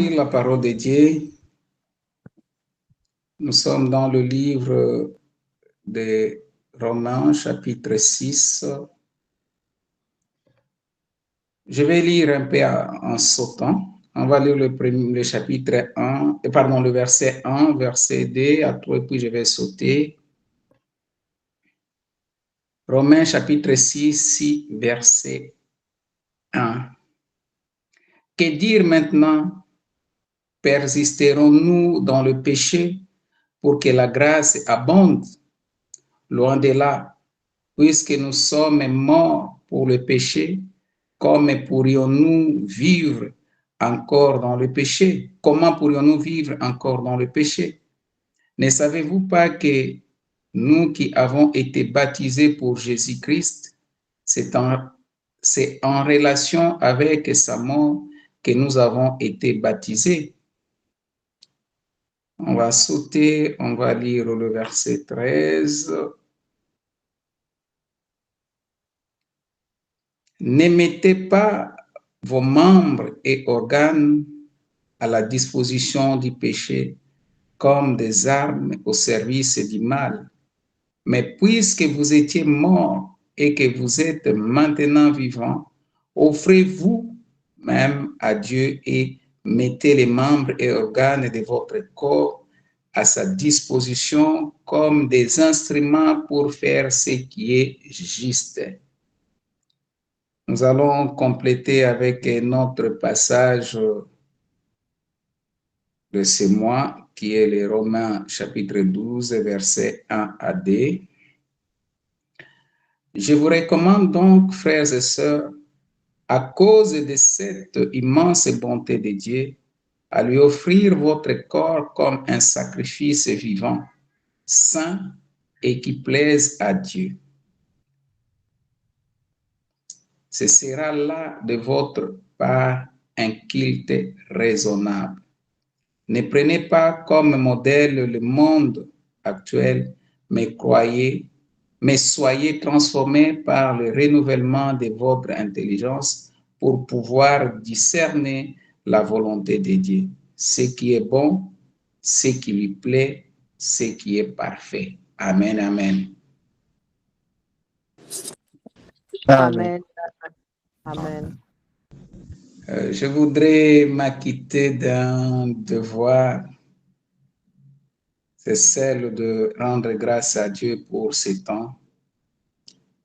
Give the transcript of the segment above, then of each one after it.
Lire la parole de Dieu. Nous sommes dans le livre de Romains, chapitre 6. Je vais lire un peu en sautant. On va lire le chapitre 1, le verset 1, verset 2 à 3, et puis je vais sauter. Romains, chapitre 6, verset 1. Que dire maintenant? Persisterons-nous dans le péché pour que la grâce abonde? Loin de là, puisque nous sommes morts pour le péché, comment pourrions-nous vivre encore dans le péché? Comment pourrions-nous vivre encore dans le péché? Ne savez-vous pas que nous qui avons été baptisés pour Jésus-Christ, c'est en relation avec sa mort que nous avons été baptisés? On va sauter, on va lire le verset 13. Ne mettez pas vos membres et organes à la disposition du péché comme des armes au service du mal. Mais puisque vous étiez morts et que vous êtes maintenant vivants, offrez-vous même à Dieu et mettez les membres et organes de votre corps à sa disposition comme des instruments pour faire ce qui est juste. Nous allons compléter avec notre passage de ce mois, qui est les Romains chapitre 12, versets 1 à 2. Je vous recommande donc, frères et sœurs, à cause de cette immense bonté de Dieu, à lui offrir votre corps comme un sacrifice vivant, saint et qui plaise à Dieu. Ce sera là de votre part un culte raisonnable. Ne prenez pas comme modèle le monde actuel, mais soyez transformés par le renouvellement de votre intelligence pour pouvoir discerner la volonté de Dieu, ce qui est bon, ce qui lui plaît, ce qui est parfait. Amen, amen. Amen. Amen. Je voudrais m'acquitter d'un devoir, c'est celle de rendre grâce à Dieu pour ce temps,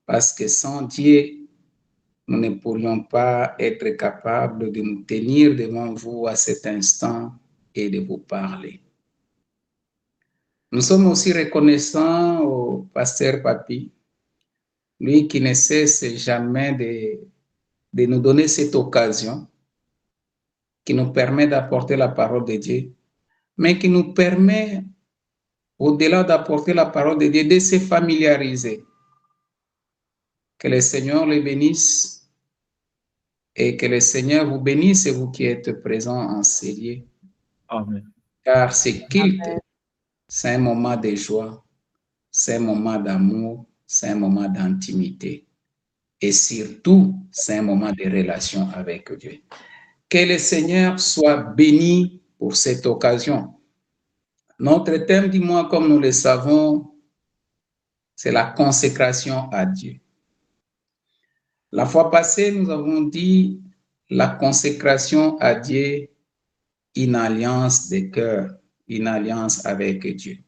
parce que sans Dieu, nous ne pourrions pas être capables de nous tenir devant vous à cet instant et de vous parler. Nous sommes aussi reconnaissants au pasteur Papi, lui qui ne cesse jamais de nous donner cette occasion, qui nous permet d'apporter la parole de Dieu, mais qui nous permet, au-delà d'apporter la parole de Dieu, de se familiariser. Que le Seigneur les bénisse et que le Seigneur vous bénisse, vous qui êtes présents en ces lieux. Amen. Car ce culte, c'est un moment de joie, c'est un moment d'amour, c'est un moment d'intimité. Et surtout, c'est un moment de relation avec Dieu. Que le Seigneur soit béni pour cette occasion. Notre thème du mois, comme nous le savons, c'est la consécration à Dieu. La fois passée, nous avons dit la consécration à Dieu, une alliance de cœur, une alliance avec Dieu.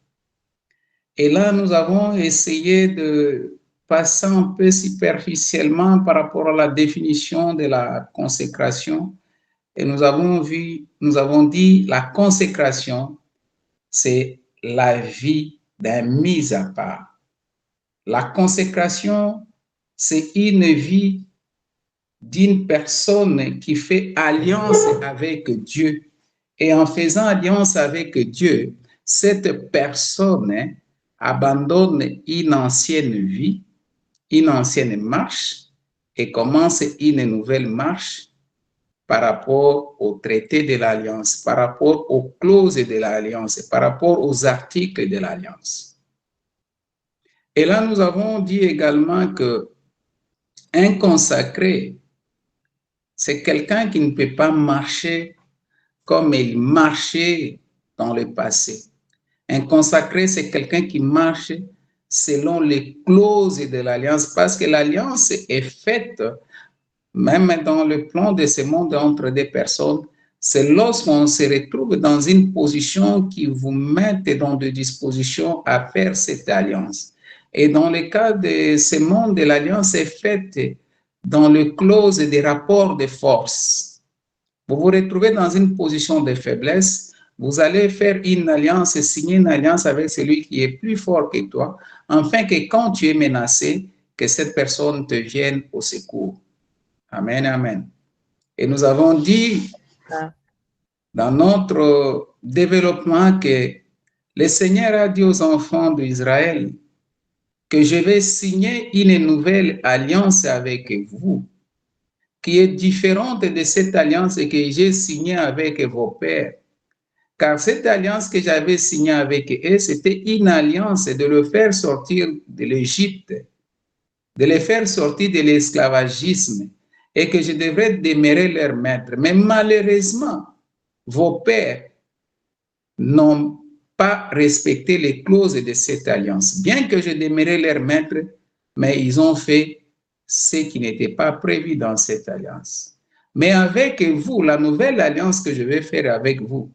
Et là, nous avons essayé de passer un peu superficiellement par rapport à la définition de la consécration. Et nous avons dit la consécration, c'est la vie d'un mis à part. La consécration, c'est une vie d'une personne qui fait alliance avec Dieu. Et en faisant alliance avec Dieu, cette personne abandonne une ancienne vie, une ancienne marche et commence une nouvelle marche par rapport au traité de l'alliance, par rapport aux clauses de l'alliance, par rapport aux articles de l'alliance. Et là, nous avons dit également que un consacré, c'est quelqu'un qui ne peut pas marcher comme il marchait dans le passé. Un consacré, c'est quelqu'un qui marche selon les clauses de l'alliance, parce que l'alliance est faite, même dans le plan de ce monde entre deux personnes, c'est lorsqu'on se retrouve dans une position qui vous met dans des dispositions à faire cette alliance. Et dans le cas de ce monde, l'alliance est faite dans le clause des rapports de force. Vous vous retrouvez dans une position de faiblesse, vous allez faire une alliance et signer une alliance avec celui qui est plus fort que toi, afin que quand tu es menacé, que cette personne te vienne au secours. Amen, amen. Et nous avons dit dans notre développement que le Seigneur a dit aux enfants d'Israël que je vais signer une nouvelle alliance avec vous, qui est différente de cette alliance que j'ai signée avec vos pères. Car cette alliance que j'avais signée avec eux, c'était une alliance de le faire sortir de l'Égypte, de les faire sortir de l'esclavagisme, et que je devrais demeurer leur maître. Mais malheureusement, vos pères n'ont pas respecté les clauses de cette alliance. Bien que je demeurais leur maître, mais ils ont fait ce qui n'était pas prévu dans cette alliance. Mais avec vous, la nouvelle alliance que je vais faire avec vous,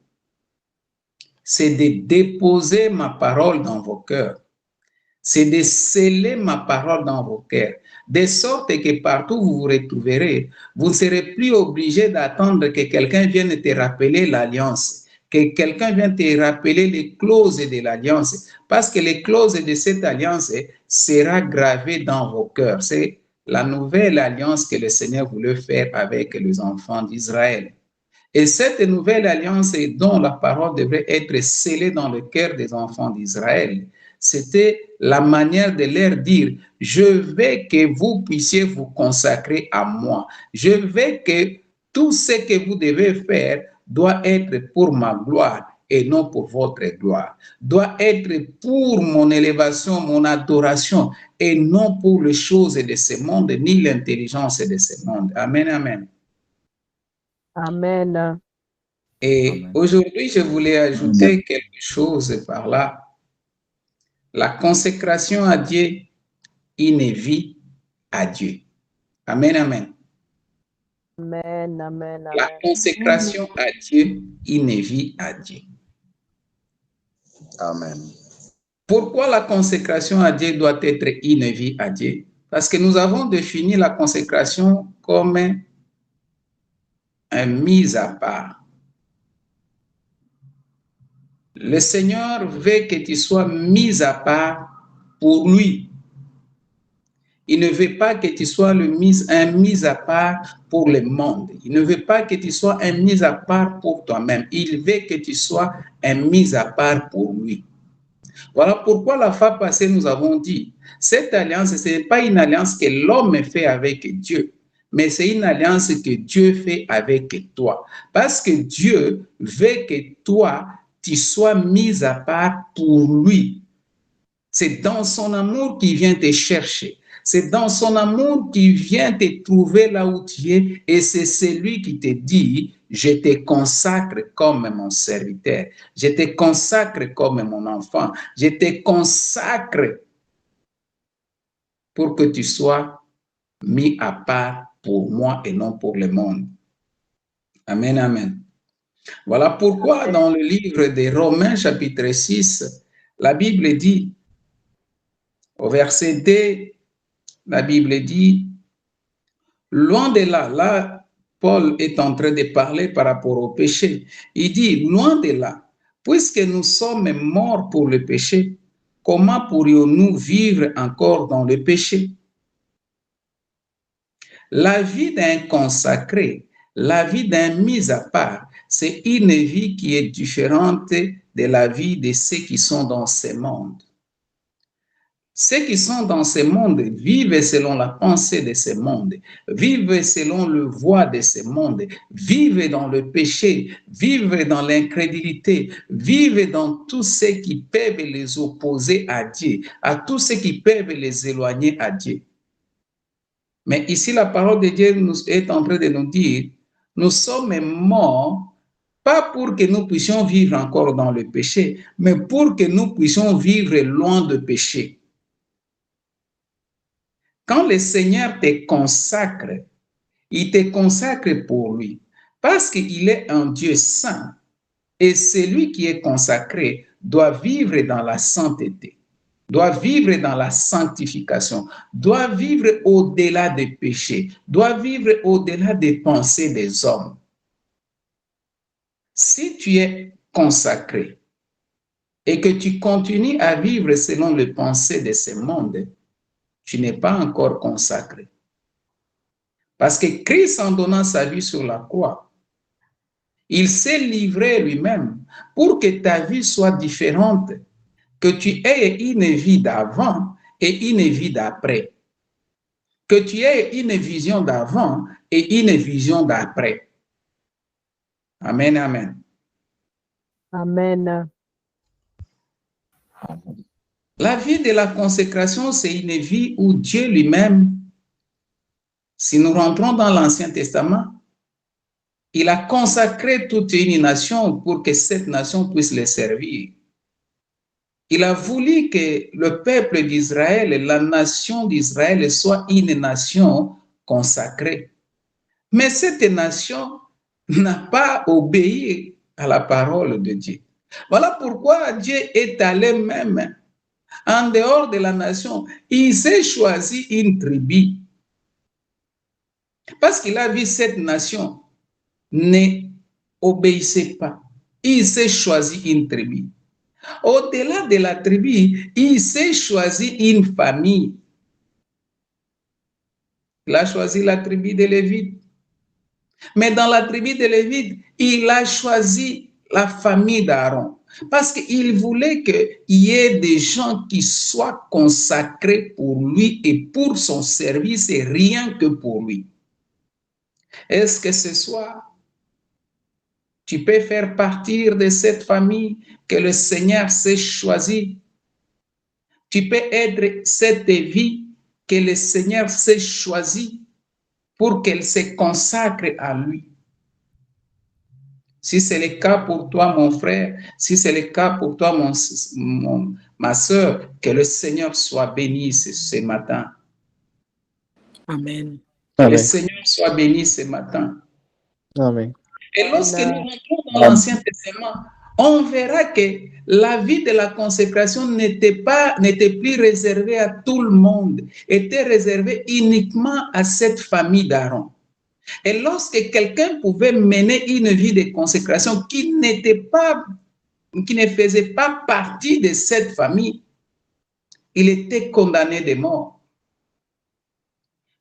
c'est de déposer ma parole dans vos cœurs. C'est de sceller ma parole dans vos cœurs, de sorte que partout où vous vous retrouverez, vous ne serez plus obligé d'attendre que quelqu'un vienne te rappeler l'alliance, que quelqu'un vienne te rappeler les clauses de l'alliance, parce que les clauses de cette alliance seront gravées dans vos cœurs. C'est la nouvelle alliance que le Seigneur voulait faire avec les enfants d'Israël. Et cette nouvelle alliance dont la parole devrait être scellée dans le cœur des enfants d'Israël, c'était la manière de leur dire, je veux que vous puissiez vous consacrer à moi. Je veux que tout ce que vous devez faire doit être pour ma gloire et non pour votre gloire. Doit être pour mon élévation, mon adoration et non pour les choses de ce monde, ni l'intelligence de ce monde. Amen, amen. Amen. Et aujourd'hui, je voulais ajouter quelque chose par là. La consécration à Dieu, une vie à Dieu. Amen, amen. Amen, amen, La amen. consécration à Dieu, une vie à Dieu. Amen. Pourquoi la consécration à Dieu doit être une vie à Dieu? Parce que nous avons défini la consécration comme un mise à part. Le Seigneur veut que tu sois mis à part pour lui. Il ne veut pas que tu sois un mis à part pour le monde. Il ne veut pas que tu sois un mis à part pour toi-même. Il veut que tu sois un mis à part pour lui. Voilà pourquoi la fois passée, nous avons dit, cette alliance, ce n'est pas une alliance que l'homme fait avec Dieu, mais c'est une alliance que Dieu fait avec toi. Parce que Dieu veut que toi, tu sois mis à part pour lui. C'est dans son amour qu'il vient te chercher. C'est dans son amour qu'il vient te trouver là où tu es. Et c'est celui qui te dit, je te consacre comme mon serviteur. Je te consacre comme mon enfant. Je te consacre pour que tu sois mis à part pour moi et non pour le monde. Amen, amen. Voilà pourquoi dans le livre de Romains chapitre 6, la Bible dit, au verset 2, la Bible dit, loin de là, Paul est en train de parler par rapport au péché. Il dit, loin de là, puisque nous sommes morts pour le péché, comment pourrions-nous vivre encore dans le péché? La vie d'un consacré, la vie d'un mis à part, c'est une vie qui est différente de la vie de ceux qui sont dans ce monde. Ceux qui sont dans ce monde vivent selon la pensée de ce monde, vivent selon le voie de ce monde, vivent dans le péché, vivent dans l'incrédulité, vivent dans tout ce qui peuvent les opposer à Dieu, à tout ce qui peuvent les éloigner à Dieu. Mais ici, la parole de Dieu est en train de nous dire, nous sommes morts Pas pour que nous puissions vivre encore dans le péché, mais pour que nous puissions vivre loin de péché. Quand le Seigneur te consacre, il te consacre pour lui, parce qu'il est un Dieu saint. Et celui qui est consacré doit vivre dans la sainteté, doit vivre dans la sanctification, doit vivre au-delà des péchés, doit vivre au-delà des pensées des hommes. Si tu es consacré et que tu continues à vivre selon les pensées de ce monde, tu n'es pas encore consacré. Parce que Christ, en donnant sa vie sur la croix, il s'est livré lui-même pour que ta vie soit différente, que tu aies une vie d'avant et une vie d'après, que tu aies une vision d'avant et une vision d'après. Amen, amen. Amen. La vie de la consécration, c'est une vie où Dieu lui-même, si nous rentrons dans l'Ancien Testament, il a consacré toute une nation pour que cette nation puisse le servir. Il a voulu que le peuple d'Israël, la nation d'Israël, soit une nation consacrée. Mais cette nation n'a pas obéi à la parole de Dieu. Voilà pourquoi Dieu est allé même en dehors de la nation. Il s'est choisi une tribu. Parce qu'il a vu cette nation n'obéissait pas. Il s'est choisi une tribu. Au-delà de la tribu, il s'est choisi une famille. Il a choisi la tribu de Lévite. Mais dans la tribu de Lévite, il a choisi la famille d'Aaron. Parce qu'il voulait qu'il y ait des gens qui soient consacrés pour lui et pour son service et rien que pour lui. Est-ce que ce soir, tu peux faire partir de cette famille que le Seigneur s'est choisie? Tu peux être cette vie que le Seigneur s'est choisie pour qu'elle se consacre à lui. Si c'est le cas pour toi, mon frère, si c'est le cas pour toi, ma soeur, que le Seigneur soit béni ce matin. Amen. Que le Seigneur soit béni ce matin. Amen. Et lorsque nous rentrons dans l'Ancien Testament, on verra que la vie de la consécration n'était plus réservée à tout le monde, était réservée uniquement à cette famille d'Aaron. Et lorsque quelqu'un pouvait mener une vie de consécration qui ne faisait pas partie de cette famille, il était condamné de mort.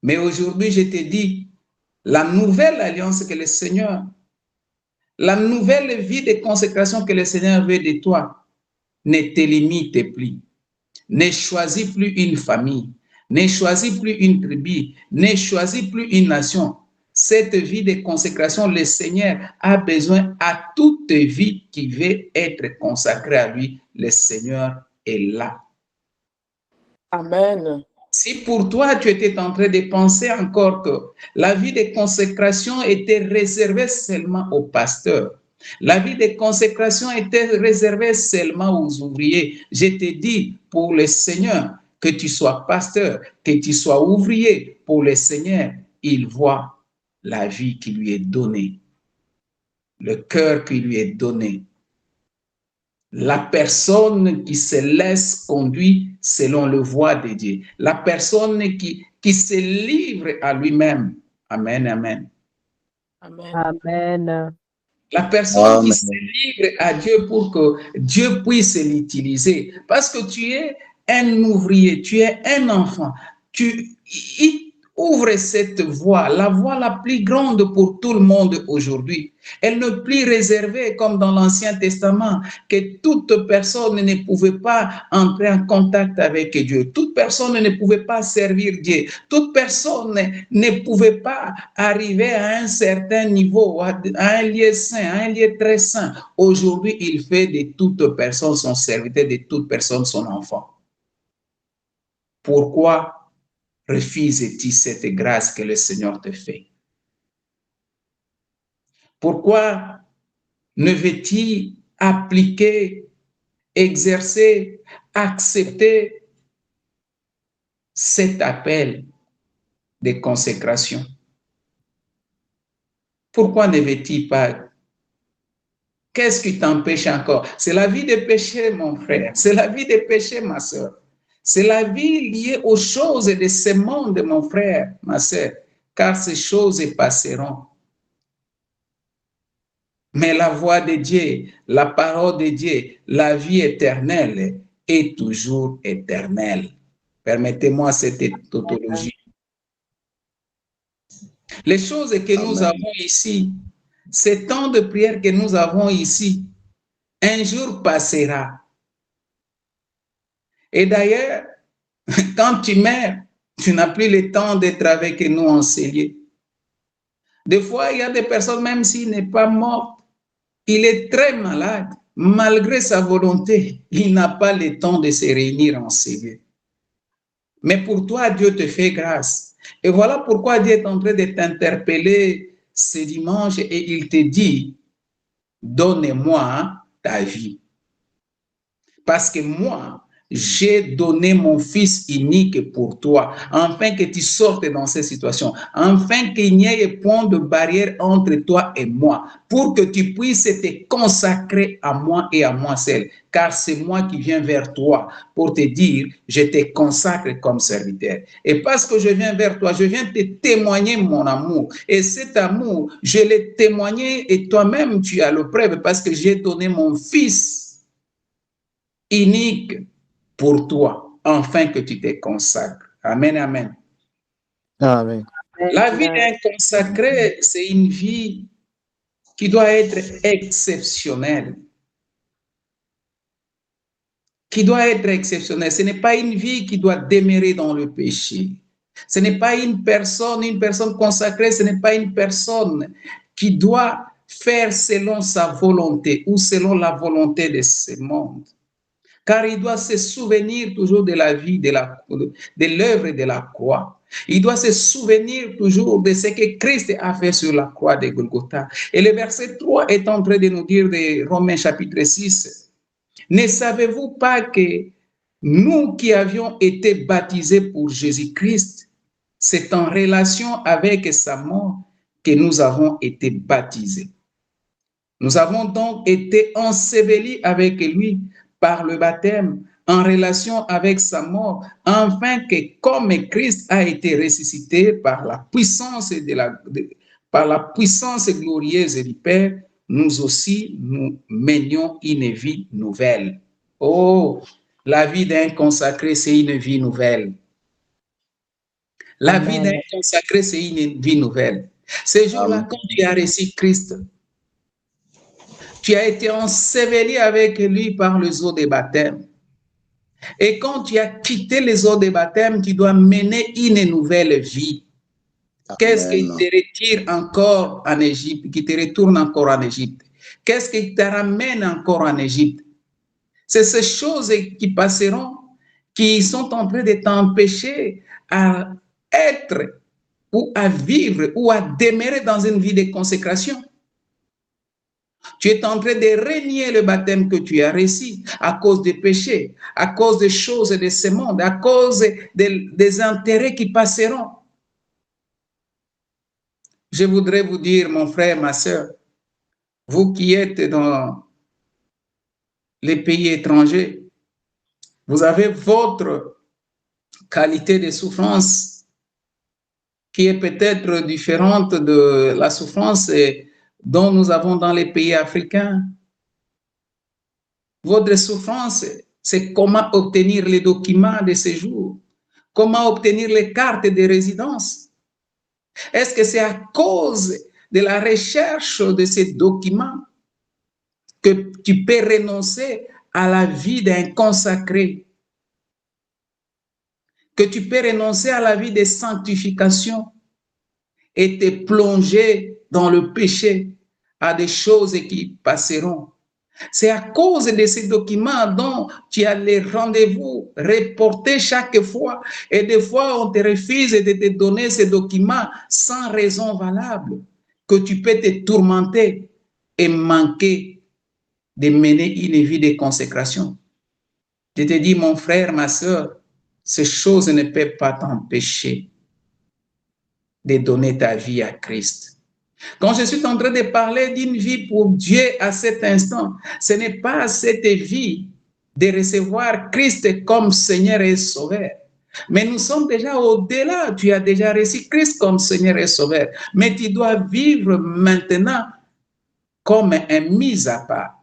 Mais aujourd'hui, je te dis, la nouvelle alliance que le Seigneur, la nouvelle vie de consécration que le Seigneur veut de toi, ne te limite plus. Ne choisis plus une famille, ne choisis plus une tribu, ne choisis plus une nation. Cette vie de consécration, le Seigneur a besoin à toute vie qui veut être consacrée à lui. Le Seigneur est là. Amen. Si pour toi, tu étais en train de penser encore que la vie de consécration était réservée seulement aux pasteurs, la vie de consécration était réservée seulement aux ouvriers, je te dis, pour le Seigneur, que tu sois pasteur, que tu sois ouvrier, pour le Seigneur, il voit la vie qui lui est donnée, le cœur qui lui est donné. La personne qui se laisse conduire selon le voie de Dieu. La personne qui se livre à lui-même. Amen, amen. Amen. Amen. La personne qui se livre à Dieu pour que Dieu puisse l'utiliser. Parce que tu es un ouvrier, tu es un enfant. Tu ouvres cette voie, la voie la plus grande pour tout le monde aujourd'hui. Elle n'est plus réservée comme dans l'Ancien Testament, que toute personne ne pouvait pas entrer en contact avec Dieu. Toute personne ne pouvait pas servir Dieu. Toute personne ne pouvait pas arriver à un certain niveau, à un lieu saint, à un lieu très saint. Aujourd'hui, il fait de toute personne son serviteur, de toute personne son enfant. Pourquoi refuses-tu cette grâce que le Seigneur te fait? Pourquoi ne veux-tu appliquer, exercer, accepter cet appel de consécration? Pourquoi ne veux-tu pas? Qu'est-ce qui t'empêche encore? C'est la vie de péché, mon frère. C'est la vie de péché, ma soeur. C'est la vie liée aux choses de ce monde, mon frère, ma soeur. Car ces choses passeront. Mais la voix de Dieu, la parole de Dieu, la vie éternelle est toujours éternelle. Permettez-moi cette tautologie. Les choses que nous avons ici, ces temps de prière que nous avons ici, un jour passera. Et d'ailleurs, quand tu meurs, tu n'as plus le temps d'être avec nous enseignés. Des fois, il y a des personnes, même s'il n'est pas mort, il est très malade. Malgré sa volonté, il n'a pas le temps de se réunir ensemble. Mais pour toi, Dieu te fait grâce. Et voilà pourquoi Dieu est en train de t'interpeller ce dimanche et il te dit, donne-moi ta vie. Parce que moi, j'ai donné mon Fils unique pour toi, afin que tu sortes dans cette situation, afin qu'il n'y ait point de barrière entre toi et moi, pour que tu puisses te consacrer à moi et à moi seul, car c'est moi qui viens vers toi pour te dire, je te consacre comme serviteur. Et parce que je viens vers toi, je viens te témoigner mon amour. Et cet amour, je l'ai témoigné et toi-même, tu as le preuve parce que j'ai donné mon Fils unique pour toi, afin que tu te consacres. Amen, amen. Amen. La vie d'un consacré, c'est une vie qui doit être exceptionnelle. Qui doit être exceptionnelle. Ce n'est pas une vie qui doit demeurer dans le péché. Ce n'est pas une personne consacrée, ce n'est pas une personne qui doit faire selon sa volonté ou selon la volonté de ce monde. Car il doit se souvenir toujours de la vie, de l'œuvre de la croix. Il doit se souvenir toujours de ce que Christ a fait sur la croix de Golgotha. Et le verset 3 est en train de nous dire de Romains chapitre 6, ne savez-vous pas que nous qui avions été baptisés pour Jésus-Christ, c'est en relation avec sa mort que nous avons été baptisés. Nous avons donc été ensevelis avec lui par le baptême, en relation avec sa mort, afin que comme Christ a été ressuscité par la puissance glorieuse du Père, nous aussi, nous menions une vie nouvelle. Oh, la vie d'un consacré, c'est une vie nouvelle. La vie d'un consacré, c'est une vie nouvelle. Ce jour-là, quand tu as reçu Christ, tu as été enseveli avec lui par les eaux de baptême. Et quand tu as quitté les eaux de baptême, tu dois mener une nouvelle vie. Qu'est-ce qui te retire encore en Égypte, qui te retourne encore en Égypte? Qu'est-ce qui te ramène encore en Égypte? C'est ces choses qui passeront, qui sont en train de t'empêcher à être ou à vivre ou à demeurer dans une vie de consécration. Tu es en train de renier le baptême que tu as reçu à cause des péchés, à cause des choses de ce monde, à cause des intérêts qui passeront. Je voudrais vous dire, mon frère, ma soeur, vous qui êtes dans les pays étrangers, vous avez votre qualité de souffrance qui est peut-être différente de la souffrance dont nous avons dans les pays africains. Votre souffrance, c'est comment obtenir les documents de séjour, comment obtenir les cartes de résidence. Est-ce que c'est à cause de la recherche de ces documents que tu peux renoncer à la vie d'un consacré, que tu peux renoncer à la vie de sanctification et te plonger dans le péché, à des choses qui passeront? C'est à cause de ces documents dont tu as les rendez-vous reportés chaque fois et des fois on te refuse de te donner ces documents sans raison valable que tu peux te tourmenter et manquer de mener une vie de consécration. Je te dis, mon frère, ma soeur, ces choses ne peuvent pas t'empêcher de donner ta vie à Christ. Quand je suis en train de parler d'une vie pour Dieu à cet instant, ce n'est pas cette vie de recevoir Christ comme Seigneur et Sauveur. Mais nous sommes déjà au-delà. Tu as déjà reçu Christ comme Seigneur et Sauveur. Mais tu dois vivre maintenant comme un mis à part.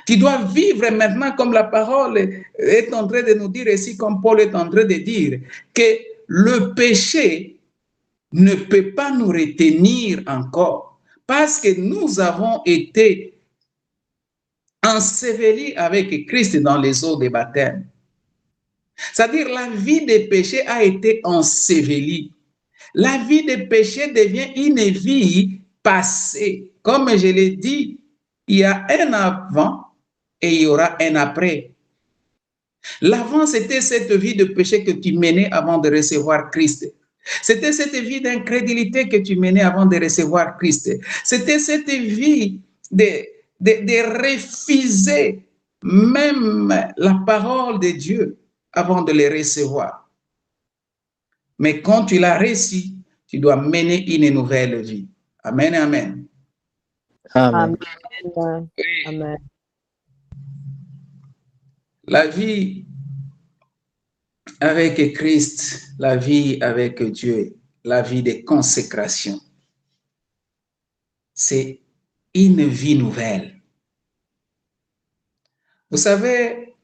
Tu dois vivre maintenant comme la parole est en train de nous dire ici, comme Paul est en train de dire, que le péché ne peut pas nous retenir encore parce que nous avons été ensevelis avec Christ dans les eaux de baptême. C'est-à-dire la vie des péchés a été ensevelie. La vie des péchés devient une vie passée. Comme je l'ai dit, il y a un avant et il y aura un après. L'avant, c'était cette vie de péché que tu menais avant de recevoir Christ. C'était cette vie d'incrédulité que tu menais avant de recevoir Christ. C'était cette vie de refuser même la parole de Dieu avant de les recevoir. Mais quand tu l'as reçu, tu dois mener une nouvelle vie. Amen, amen. Amen. Amen. Amen. La vie avec Christ, la vie avec Dieu, la vie de consécration, c'est une vie nouvelle. Vous savez,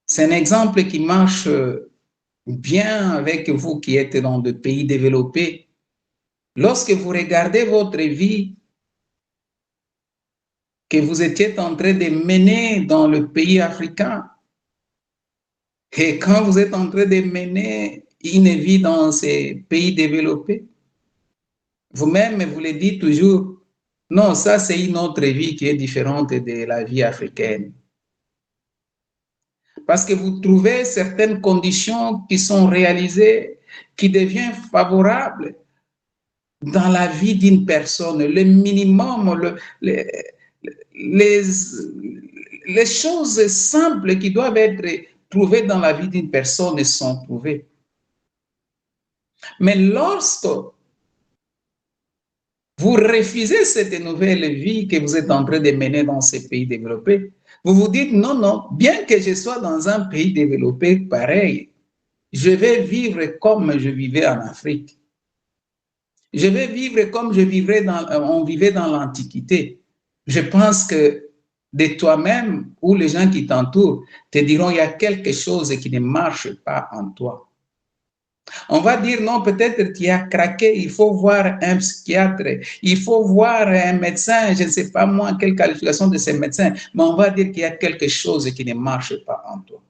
c'est un exemple qui marche bien avec vous qui êtes dans des pays développés. Lorsque vous regardez votre vie que vous étiez en train de mener dans le pays africain, et quand vous êtes en train de mener une vie dans ces pays développés, vous-même, vous le dites toujours, non, ça c'est une autre vie qui est différente de la vie africaine. Parce que vous trouvez certaines conditions qui sont réalisées, qui deviennent favorables dans la vie d'une personne. Le minimum, les choses simples qui doivent être trouvées dans la vie d'une personne sont trouvées. Mais lorsque vous refusez cette nouvelle vie que vous êtes en train de mener dans ces pays développés, vous vous dites non, non, bien que je sois dans un pays développé pareil, je vais vivre comme je vivais en Afrique. Je vais vivre comme on vivait dans l'Antiquité. Je pense que de toi-même ou les gens qui t'entourent te diront il y a quelque chose qui ne marche pas en toi. On va dire non, peut-être qu'il a craqué, il faut voir un psychiatre, il faut voir un médecin, je ne sais pas moi quelle qualification de ces médecins, mais on va dire qu'il y a quelque chose qui ne marche pas en toi.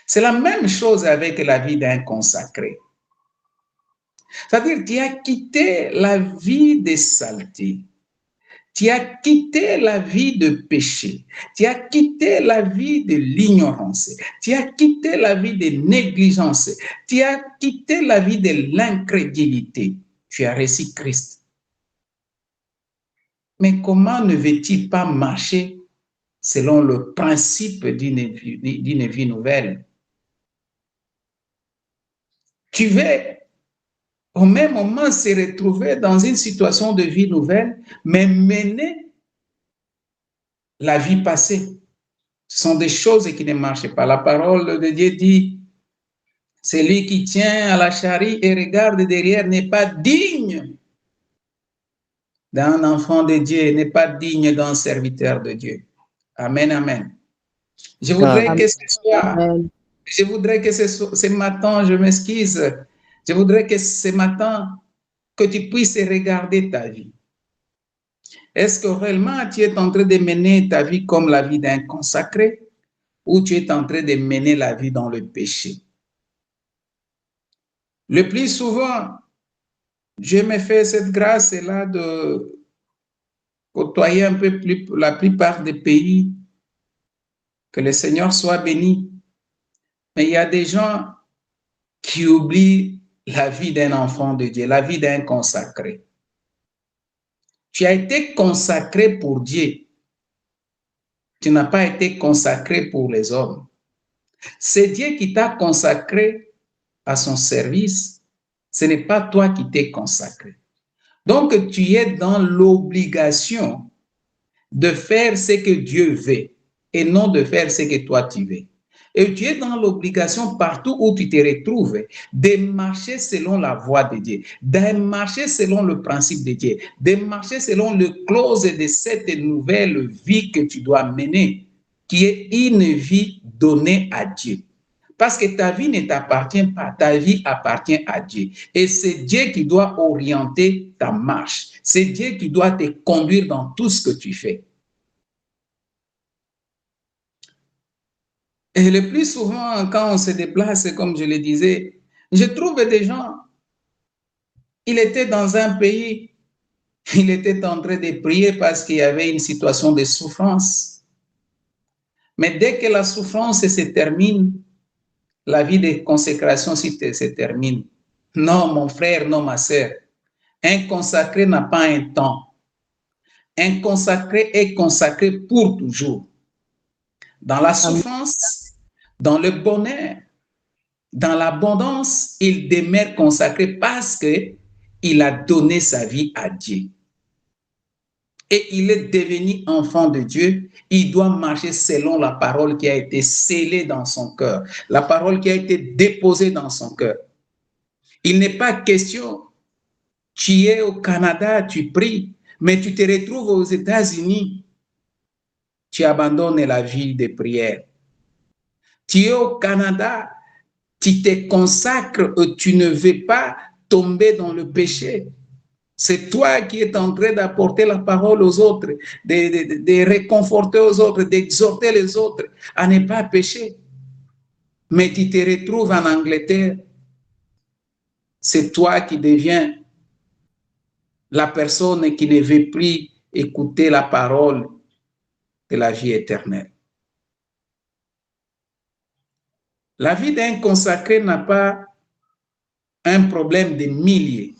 C'est la même chose avec la vie d'un consacré. C'est-à-dire qu'il a quitté la vie de saleté. Tu as quitté la vie de péché, tu as quitté la vie de l'ignorance, tu as quitté la vie de négligence, tu as quitté la vie de l'incrédulité. Tu as reçu Christ. Mais comment ne veux-tu pas marcher selon le principe d'une vie nouvelle? Tu veux au même moment se retrouver dans une situation de vie nouvelle, mais mener la vie passée. Ce sont des choses qui ne marchent pas. La parole de Dieu dit, celui qui tient à la charrie et regarde derrière n'est pas digne d'un enfant de Dieu, n'est pas digne d'un serviteur de Dieu. Amen, amen. Je voudrais que ce soit, je voudrais que ce matin, je m'excuse, je voudrais que ce matin, que tu puisses regarder ta vie. Est-ce que réellement tu es en train de mener ta vie comme la vie d'un consacré ou tu es en train de mener la vie dans le péché? Le plus souvent, je me fais cette grâce-là de côtoyer un peu plus la plupart des pays. Que le Seigneur soit béni. Mais il y a des gens qui oublient la vie d'un enfant de Dieu, la vie d'un consacré. Tu as été consacré pour Dieu. Tu n'as pas été consacré pour les hommes. C'est Dieu qui t'a consacré à son service. Ce n'est pas toi qui t'es consacré. Donc, tu es dans l'obligation de faire ce que Dieu veut et non de faire ce que toi tu veux. Et tu es dans l'obligation partout où tu te retrouves de marcher selon la voie de Dieu, de marcher selon le principe de Dieu, de marcher selon le clause de cette nouvelle vie que tu dois mener, qui est une vie donnée à Dieu. Parce que ta vie ne t'appartient pas, ta vie appartient à Dieu. Et c'est Dieu qui doit orienter ta marche. C'est Dieu qui doit te conduire dans tout ce que tu fais. Et le plus souvent, quand on se déplace, comme je le disais, je trouve des gens, il était dans un pays, il était en train de prier parce qu'il y avait une situation de souffrance. Mais dès que la souffrance se termine, la vie de consécration se termine. Non, mon frère, non, ma sœur. Un consacré n'a pas un temps. Un consacré est consacré pour toujours. Dans la souffrance, dans le bonheur, dans l'abondance, il demeure consacré parce qu'il a donné sa vie à Dieu. Et il est devenu enfant de Dieu. Il doit marcher selon la parole qui a été scellée dans son cœur, la parole qui a été déposée dans son cœur. Il n'est pas question, tu es au Canada, tu pries, mais tu te retrouves aux États-Unis, tu abandonnes la vie de prière. Tu es au Canada, tu te consacres, tu ne veux pas tomber dans le péché. C'est toi qui es en train d'apporter la parole aux autres, de réconforter aux autres, d'exhorter les autres à ne pas pécher. Mais tu te retrouves en Angleterre, c'est toi qui deviens la personne qui ne veut plus écouter la parole de la vie éternelle. La vie d'un consacré n'a pas un problème de milliers.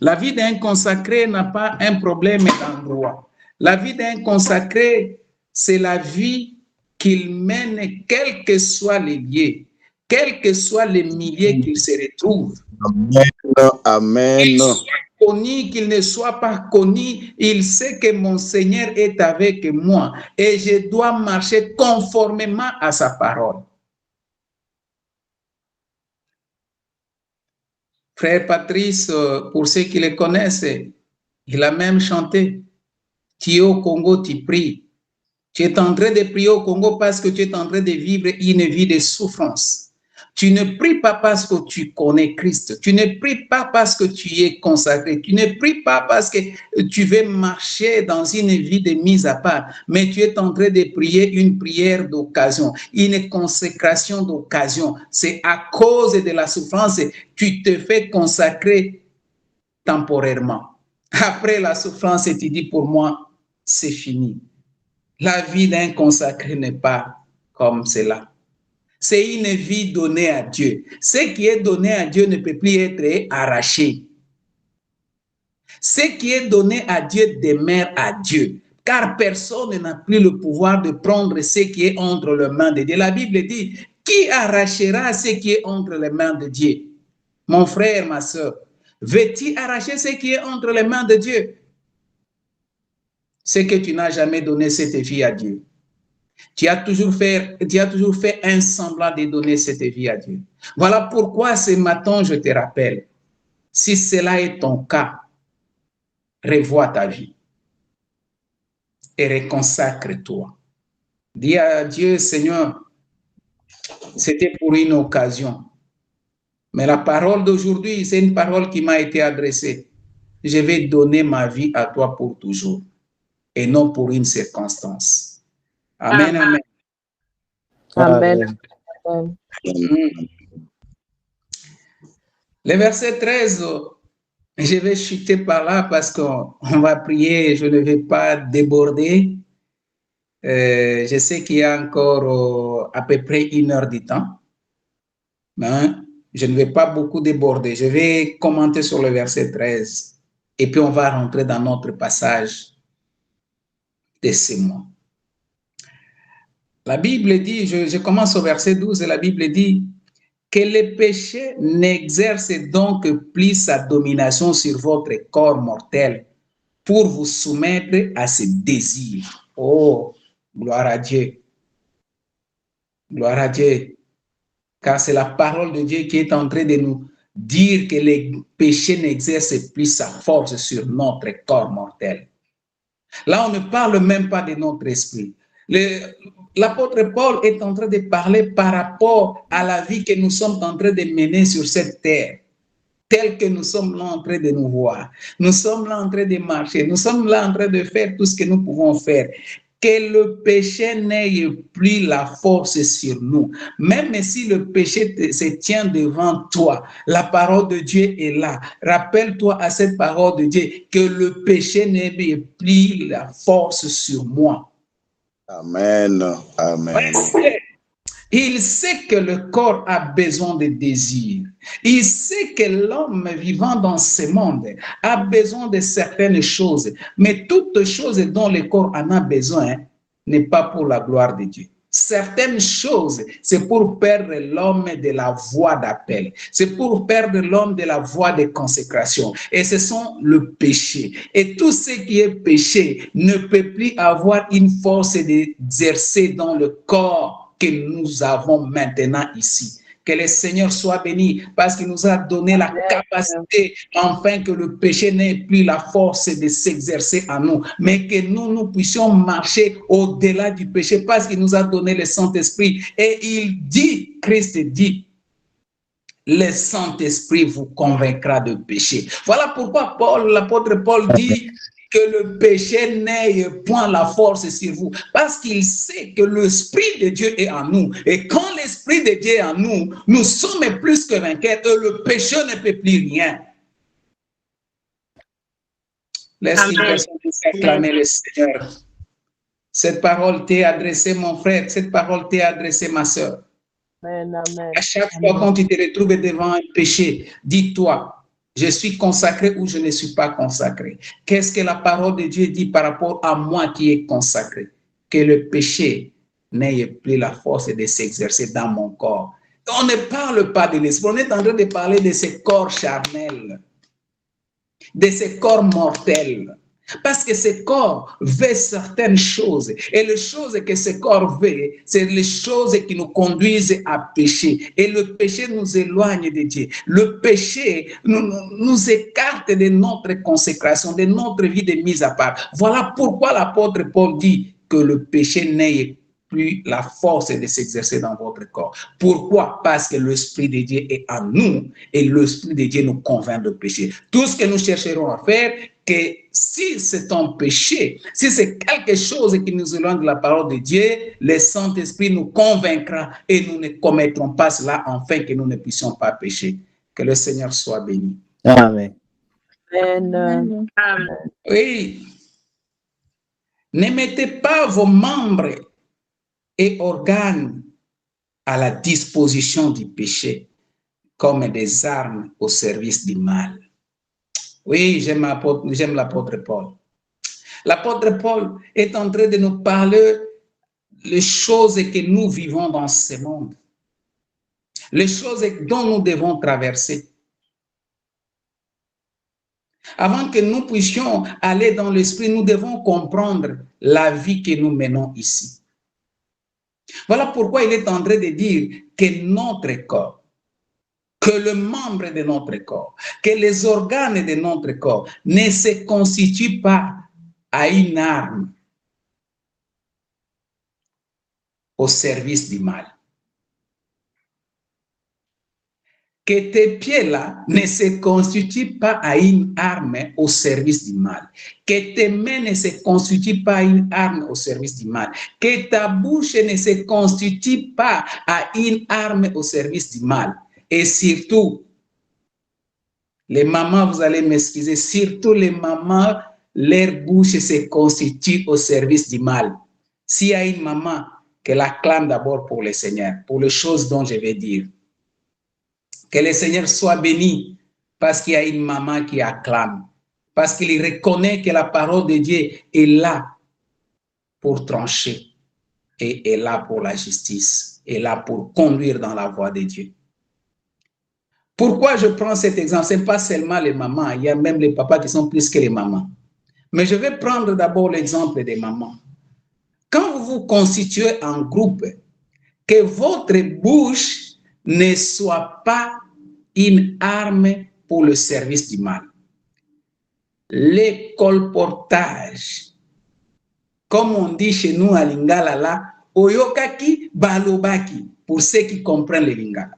La vie d'un consacré n'a pas un problème d'endroit. La vie d'un consacré, c'est la vie qu'il mène, quels que soient les lieux, quels que soient les milliers qu'il se retrouve. Amen. Amen. Qu'il soit connu, qu'il ne soit pas connu, il sait que mon Seigneur est avec moi et je dois marcher conformément à sa parole. Frère Patrice, pour ceux qui le connaissent, il a même chanté. Tu es au Congo, tu pries. Tu es en train de prier au Congo parce que tu es en train de vivre une vie de souffrance. Tu ne pries pas parce que tu connais Christ. Tu ne pries pas parce que tu es consacré. Tu ne pries pas parce que tu veux marcher dans une vie de mise à part. Mais tu es en train de prier une prière d'occasion, une consécration d'occasion. C'est à cause de la souffrance, tu te fais consacrer temporairement. Après la souffrance, tu dis pour moi, c'est fini. La vie d'un consacré n'est pas comme cela. C'est une vie donnée à Dieu. Ce qui est donné à Dieu ne peut plus être arraché. Ce qui est donné à Dieu demeure à Dieu. Car personne n'a plus le pouvoir de prendre ce qui est entre les mains de Dieu. La Bible dit, qui arrachera ce qui est entre les mains de Dieu? Mon frère, ma soeur, veux-tu arracher ce qui est entre les mains de Dieu? C'est que tu n'as jamais donné cette vie à Dieu. Tu as toujours fait un semblant de donner cette vie à Dieu. Voilà pourquoi ce matin, je te rappelle, si cela est ton cas, revois ta vie et reconsacre-toi. Dis à Dieu, Seigneur, c'était pour une occasion. Mais la parole d'aujourd'hui, c'est une parole qui m'a été adressée. Je vais donner ma vie à toi pour toujours et non pour une circonstance. Amen, amen. Amen. Amen. Le verset 13, je vais chuter par là parce qu'on va prier, je ne vais pas déborder. Je sais qu'il y a encore à peu près 1 heure de temps, mais je ne vais pas beaucoup déborder. Je vais commenter sur le verset 13. Et puis on va rentrer dans notre passage de ce mois. La Bible dit, je commence au verset 12, et la Bible dit que le péché n'exerce donc plus sa domination sur votre corps mortel pour vous soumettre à ses désirs. Oh, gloire à Dieu. Gloire à Dieu. Car c'est la parole de Dieu qui est en train de nous dire que le péché n'exerce plus sa force sur notre corps mortel. Là, on ne parle même pas de notre esprit. L'apôtre Paul est en train de parler par rapport à la vie que nous sommes en train de mener sur cette terre, telle que nous sommes là en train de nous voir. Nous sommes là en train de marcher, nous sommes là en train de faire tout ce que nous pouvons faire. Que le péché n'ait plus la force sur nous. Même si le péché se tient devant toi, la parole de Dieu est là. Rappelle-toi à cette parole de Dieu que le péché n'ait plus la force sur moi. Amen. Amen. Il sait que le corps a besoin de désirs. Il sait que l'homme vivant dans ce monde a besoin de certaines choses. Mais toutes choses dont le corps en a besoin n'est pas pour la gloire de Dieu. Certaines choses, c'est pour perdre l'homme de la voie d'appel. C'est pour perdre l'homme de la voie de consécration. Et ce sont le péché. Et tout ce qui est péché ne peut plus avoir une force d'exercer dans le corps que nous avons maintenant ici. Que le Seigneur soit béni parce qu'il nous a donné la capacité enfin que le péché n'ait plus la force de s'exercer en nous, mais que nous puissions marcher au-delà du péché parce qu'il nous a donné le Saint-Esprit. Et il dit, Christ dit, le Saint-Esprit vous convaincra de péché. Voilà pourquoi l'apôtre Paul dit que le péché n'ait point la force sur vous, parce qu'il sait que l'Esprit de Dieu est en nous. Et quand l'Esprit de Dieu est en nous, nous sommes plus que vainqueurs et le péché ne peut plus rien. Laisse une personne acclamer le Seigneur. Cette parole t'est adressée, mon frère. Cette parole t'est adressée, ma soeur. Amen, amen. À chaque fois quand tu te retrouves devant un péché, dis-toi, je suis consacré ou je ne suis pas consacré. Qu'est-ce que la parole de Dieu dit par rapport à moi qui est consacré? Que le péché n'ait plus la force de s'exercer dans mon corps. On ne parle pas de l'esprit, on est en train de parler de ce corps charnel, de ce corps mortel. Parce que ce corps veut certaines choses. Et les choses que ce corps veut, c'est les choses qui nous conduisent à pécher. Et le péché nous éloigne de Dieu. Le péché nous écarte de notre consécration, de notre vie de mise à part. Voilà pourquoi l'apôtre Paul dit que le péché n'ait plus la force de s'exercer dans votre corps. Pourquoi? Parce que l'Esprit de Dieu est en nous et l'Esprit de Dieu nous convainc de péché. Tout ce que nous chercherons à faire, que si c'est un péché, si c'est quelque chose qui nous éloigne de la parole de Dieu, le Saint-Esprit nous convaincra et nous ne commettrons pas cela afin que nous ne puissions pas pécher. Que le Seigneur soit béni. Amen. Amen. Oui. Ne mettez pas vos membres et organes à la disposition du péché comme des armes au service du mal. Oui, j'aime l'apôtre Paul. L'apôtre Paul est en train de nous parler les choses que nous vivons dans ce monde, les choses dont nous devons traverser. Avant que nous puissions aller dans l'esprit, nous devons comprendre la vie que nous menons ici. Voilà pourquoi il est en train de dire que notre corps, que le membre de notre corps, que les organes de notre corps ne se constituent pas à une arme au service du mal. Que tes pieds-là ne se constituent pas à une arme au service du mal. Que tes mains ne se constituent pas à une arme au service du mal. Que ta bouche ne se constitue pas à une arme au service du mal. Et surtout, les mamans, vous allez m'excuser, surtout les mamans, leur bouche se constitue au service du mal. S'il y a une maman, qu'elle acclame d'abord pour le Seigneur, pour les choses dont je vais dire. Que le Seigneur soit béni parce qu'il y a une maman qui acclame. parce qu'il reconnaît que la parole de Dieu est là pour trancher et est là pour la justice, est là pour conduire dans la voie de Dieu. Pourquoi je prends cet exemple? Ce n'est pas seulement les mamans, il y a même les papas qui sont plus que les mamans. Mais je vais prendre d'abord l'exemple des mamans. Quand vous vous constituez en groupe, que votre bouche ne soit pas une arme pour le service du mal. Les colportages, comme on dit chez nous à Lingala, là, oyokaki balobaki, pour ceux qui comprennent le Lingala.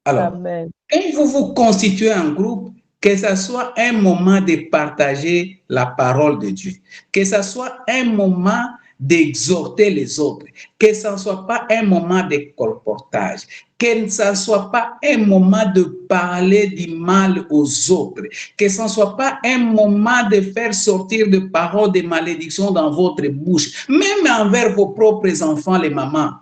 Alors, Amen. quand vous vous constituez en groupe, que ce soit un moment de partager la parole de Dieu, que ce soit un moment d'exhorter les autres, que ce ne soit pas un moment de colportage, que ce ne soit pas un moment de parler du mal aux autres, que ce ne soit pas un moment de faire sortir de paroles de malédiction dans votre bouche, même envers vos propres enfants, les mamans.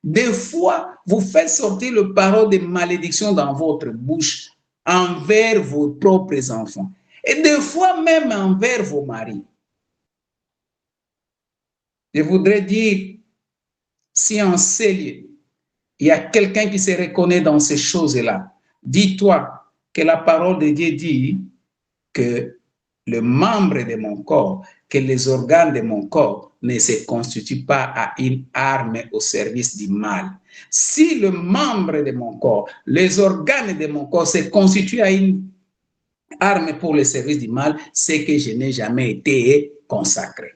Des fois, vous faites sortir le parole de malédiction dans votre bouche envers vos propres enfants. Et des fois même envers vos maris. Je voudrais dire, si en ces lieux, il y a quelqu'un qui se reconnaît dans ces choses-là, dis-toi que la parole de Dieu dit que le membre de mon corps, que les organes de mon corps ne se constituent pas à une arme au service du mal. Si le membre de mon corps, les organes de mon corps se constituent à une arme pour le service du mal, c'est que je n'ai jamais été consacré.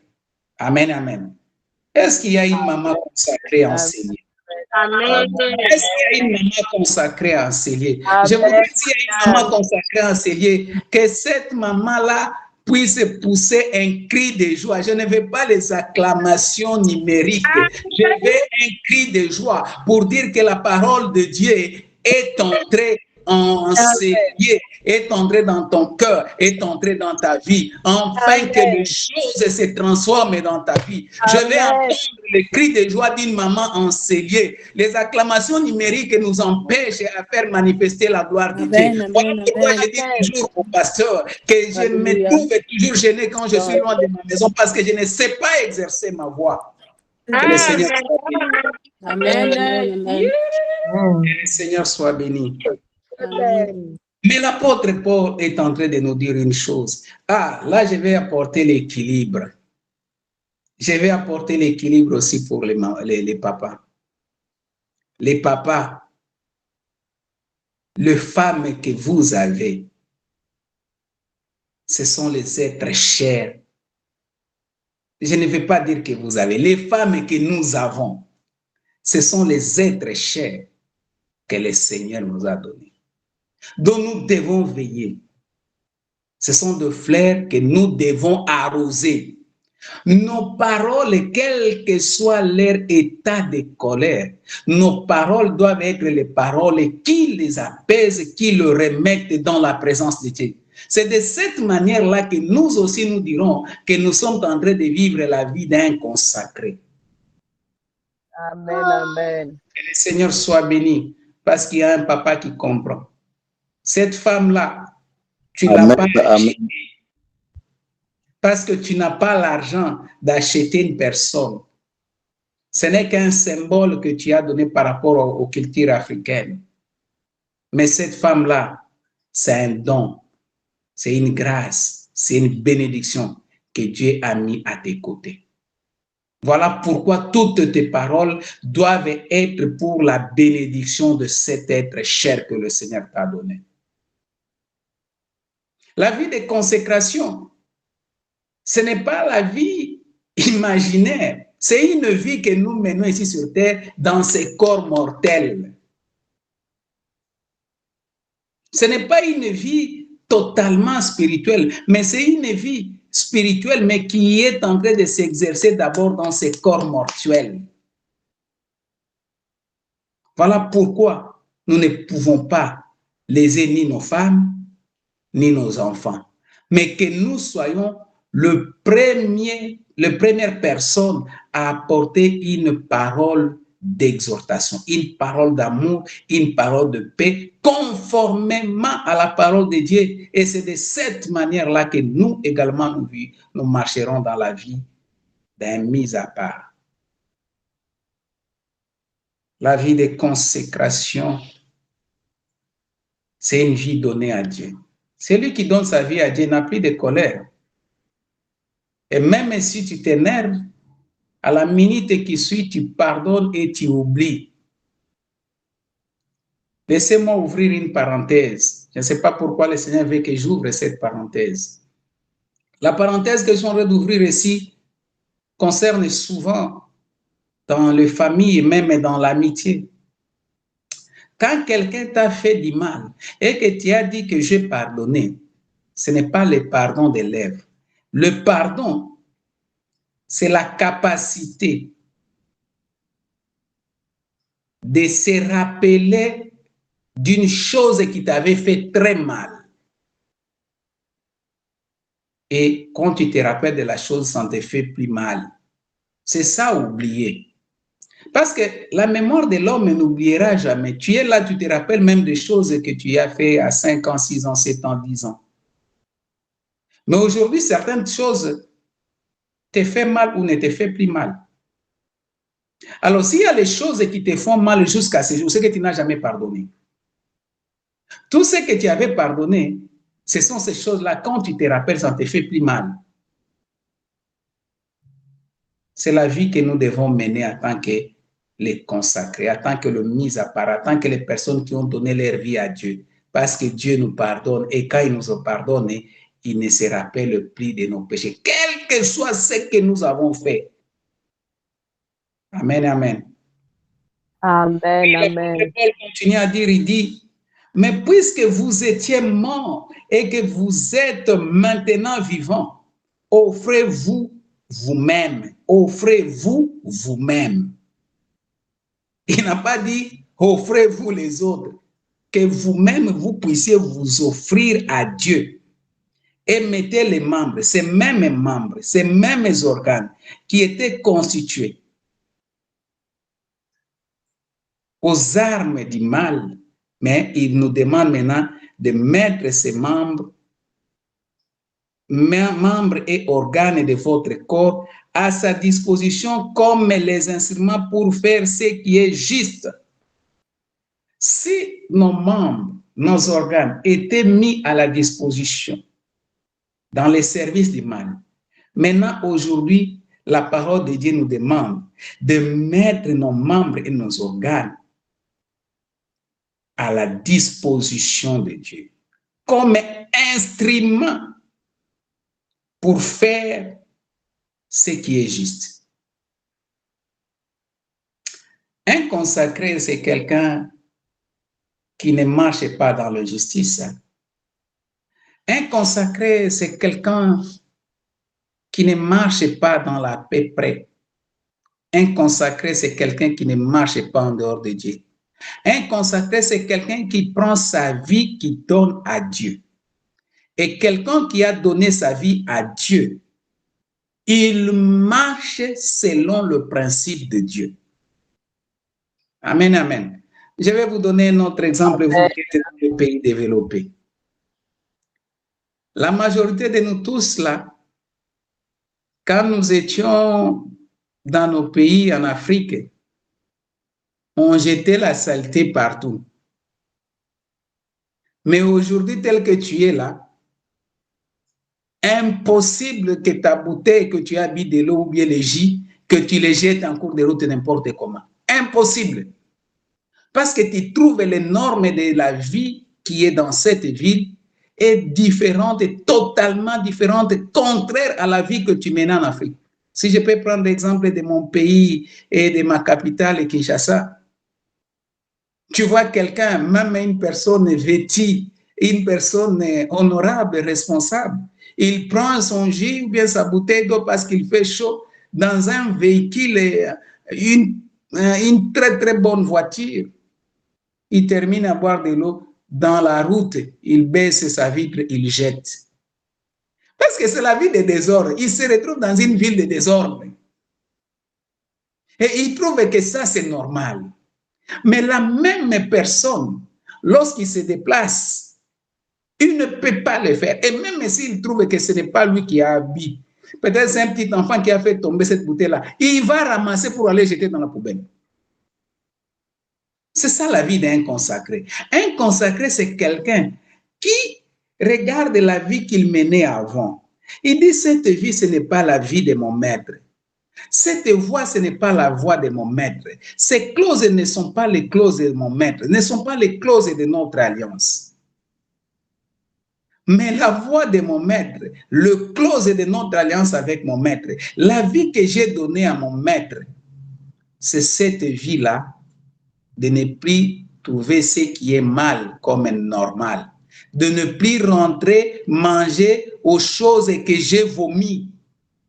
Amen, amen. Est-ce qu'il y a une maman consacrée à enseigner? Amen. Est-ce qu'il y a une maman consacrée à enseigner? Je voudrais dire qu'il y a une maman consacrée à enseigner, que cette maman-là puisse pousser un cri de joie. Je ne veux pas les acclamations numériques. Je veux un cri de joie pour dire que la parole de Dieu est entrée en enseigner, est entrée dans ton cœur, est entrée dans ta vie, afin que les choses se transforment dans ta vie. Je vais entendre le cri de joie d'une maman enseignée. Les acclamations numériques nous empêchent à faire manifester la gloire de Dieu. Voilà pourquoi je dis toujours au pasteur que je me trouve toujours gêné quand je suis loin de ma maison parce que je ne sais pas exercer ma voix. Que le Seigneur soit béni. Amen. Que le Seigneur soit béni. Mais l'apôtre Paul est en train de nous dire une chose. Ah, là, je vais apporter l'équilibre. Je vais apporter l'équilibre aussi pour les papas. Les papas, les femmes que vous avez, ce sont les êtres chers. Je ne veux pas dire que vous avez. Les femmes que nous avons, ce sont les êtres chers que le Seigneur nous a donnés, dont nous devons veiller. Ce sont des fleurs que nous devons arroser. Nos paroles, quel que soit leur état de colère, nos paroles doivent être les paroles qui les apaisent, qui le remettent dans la présence de Dieu. C'est de cette manière-là que nous aussi nous dirons que nous sommes en train de vivre la vie d'un consacré. Amen, amen. Que le Seigneur soit béni, parce qu'il y a un papa qui comprend. Cette femme-là, tu ne l'as pas achetée parce que tu n'as pas l'argent d'acheter une personne. Ce n'est qu'un symbole que tu as donné par rapport aux cultures africaines. Mais cette femme-là, c'est un don, c'est une grâce, c'est une bénédiction que Dieu a mis à tes côtés. Voilà pourquoi toutes tes paroles doivent être pour la bénédiction de cet être cher que le Seigneur t'a donné. La vie de consécration, ce n'est pas la vie imaginaire, c'est une vie que nous menons ici sur terre dans ces corps mortels. Ce n'est pas une vie totalement spirituelle, mais c'est une vie spirituelle, mais qui est en train de s'exercer d'abord dans ces corps mortuels. Voilà pourquoi nous ne pouvons pas léser ni nos femmes, ni nos enfants, mais que nous soyons la première personne à apporter une parole d'exhortation, une parole d'amour, une parole de paix, conformément à la parole de Dieu. Et c'est de cette manière-là que nous également, nous marcherons dans la vie d'un mis à part. La vie de consécration, c'est une vie donnée à Dieu. Celui qui donne sa vie à Dieu n'a plus de colère. Et même si tu t'énerves, à la minute qui suit, tu pardonnes et tu oublies. Laissez-moi ouvrir une parenthèse. Je ne sais pas pourquoi le Seigneur veut que j'ouvre cette parenthèse. La parenthèse que je suis en train d'ouvrir ici concerne souvent dans les familles et même dans l'amitié. Quand quelqu'un t'a fait du mal et que tu as dit que j'ai pardonné, ce n'est pas le pardon des lèvres. Le pardon, c'est la capacité de se rappeler d'une chose qui t'avait fait très mal. Et quand tu te rappelles de la chose, ça te fait plus mal. C'est ça, oublier. Parce que la mémoire de l'homme n'oubliera jamais. Tu es là, tu te rappelles même des choses que tu as fait à 5 ans, 6 ans, 7 ans, 10 ans. Mais aujourd'hui, certaines choses te font mal ou ne te font plus mal. Alors, s'il y a les choses qui te font mal jusqu'à ce jour, c'est que tu n'as jamais pardonné. Tout ce que tu avais pardonné, ce sont ces choses-là, quand tu te rappelles, ça te fait plus mal. C'est la vie que nous devons mener en tant que les consacrés, en tant que le mis à part, en tant que les personnes qui ont donné leur vie à Dieu. Parce que Dieu nous pardonne et quand il nous a pardonné, il ne se rappelle plus de nos péchés, quel que soit ce que nous avons fait. Amen, amen. Amen, amen. Paul continue à dire, il dit, mais puisque vous étiez morts et que vous êtes maintenant vivants, offrez-vous vous-même. Offrez-vous vous-même. Il n'a pas dit, offrez-vous les autres. Que vous-même, vous puissiez vous offrir à Dieu. Et mettez les membres, ces mêmes organes qui étaient constitués aux armes du mal, mais il nous demande maintenant de mettre ces membres et organes de votre corps à sa disposition comme les instruments pour faire ce qui est juste. Si nos membres, nos organes étaient mis à la disposition dans les services du mal, maintenant, aujourd'hui, la parole de Dieu nous demande de mettre nos membres et nos organes à la disposition de Dieu comme instrument pour faire ce qui est juste. Un consacré, c'est quelqu'un qui ne marche pas dans la justice. Un consacré, c'est quelqu'un qui ne marche pas dans la paix près. Un consacré, c'est quelqu'un qui ne marche pas en dehors de Dieu. Un consacré, c'est quelqu'un qui prend sa vie, qui donne à Dieu. Et quelqu'un qui a donné sa vie à Dieu, il marche selon le principe de Dieu. Amen, amen. Je vais vous donner un autre exemple, vous qui êtes dans les pays développés. La majorité de nous tous là, quand nous étions dans nos pays en Afrique, on jetait la saleté partout. Mais aujourd'hui, tel que tu es là, impossible que ta bouteille, que tu as bu de l'eau ou bien les jus, que tu les jettes en cours de route n'importe comment. Impossible. Parce que tu trouves les normes de la vie qui est dans cette ville est différente, est totalement différente, contraire à la vie que tu mènes en Afrique. Si je peux prendre l'exemple de mon pays et de ma capitale, Kinshasa, tu vois quelqu'un, même une personne vêtue, une personne honorable, responsable, il prend son jus ou bien sa bouteille d'eau parce qu'il fait chaud dans un véhicule, une très très bonne voiture. Il termine à boire de l'eau dans la route, il baisse sa vitre, il jette. Parce que c'est la vie de désordre. Il se retrouve dans une ville de désordre. Et il trouve que ça, c'est normal. Mais la même personne, lorsqu'il se déplace, il ne peut pas le faire. Et même s'il trouve que ce n'est pas lui qui a habillé, peut-être c'est un petit enfant qui a fait tomber cette bouteille-là, il va ramasser pour aller jeter dans la poubelle. C'est ça la vie d'un consacré. Un consacré, c'est quelqu'un qui regarde la vie qu'il menait avant. Il dit, cette vie, ce n'est pas la vie de mon maître. Cette voie, ce n'est pas la voie de mon maître. Ces clauses ne sont pas les clauses de mon maître, ne sont pas les clauses de notre alliance. Mais la voie de mon maître, le clause de notre alliance avec mon maître, la vie que j'ai donnée à mon maître, c'est cette vie-là de ne plus trouver ce qui est mal comme normal, de ne plus rentrer, manger aux choses que j'ai vomi,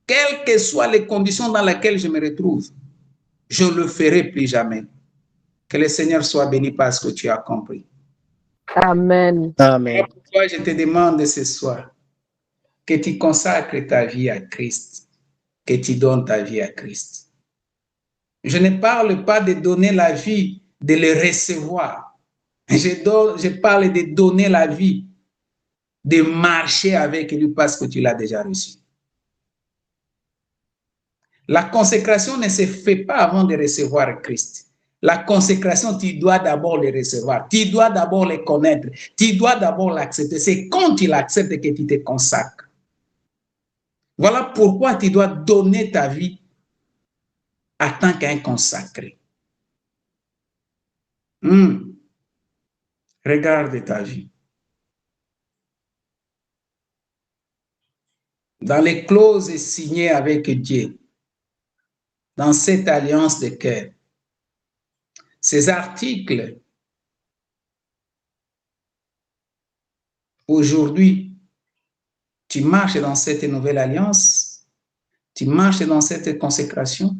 quelles que soient les conditions dans lesquelles je me retrouve. Je ne le ferai plus jamais. Que le Seigneur soit béni parce que tu as compris. Amen. Amen. Pourquoi je te demande ce soir que tu consacres ta vie à Christ, que tu donnes ta vie à Christ. Je ne parle pas de donner la vie, de le recevoir. Je parle de donner la vie, de marcher avec lui parce que tu l'as déjà reçu. La consécration ne se fait pas avant de recevoir Christ. La consécration, tu dois d'abord le recevoir. Tu dois d'abord le connaître. Tu dois d'abord l'accepter. C'est quand tu l'acceptes que tu te consacres. Voilà pourquoi tu dois donner ta vie en tant qu'un consacré. Regarde ta vie. Dans les clauses signées avec Dieu, dans cette alliance de cœur, ces articles, aujourd'hui, tu marches dans cette nouvelle alliance, tu marches dans cette consécration,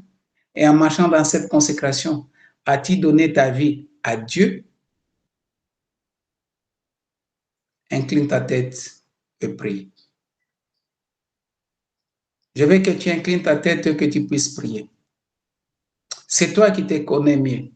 et en marchant dans cette consécration, as-tu donné ta vie à Dieu? Incline ta tête et prie. Je veux que tu inclines ta tête et que tu puisses prier. C'est toi qui te connais mieux.